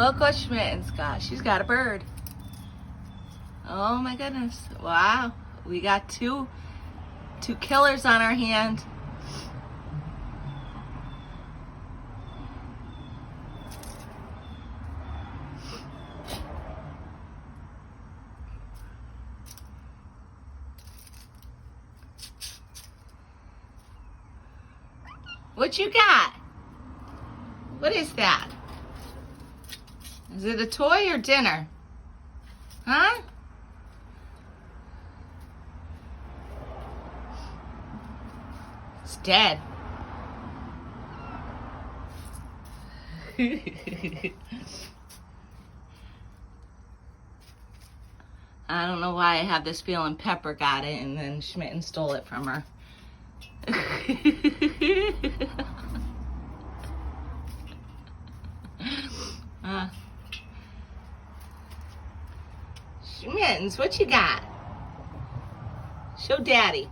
Look what Smitten's got. She's got a bird. Oh my goodness. Wow. We got two killers on our hand. What you got? What is that? Is it a toy or dinner? Huh? It's dead. I don't know why I have this feeling Pepper got it and then Smitten stole it from her. Smittens, what you got? Show Daddy.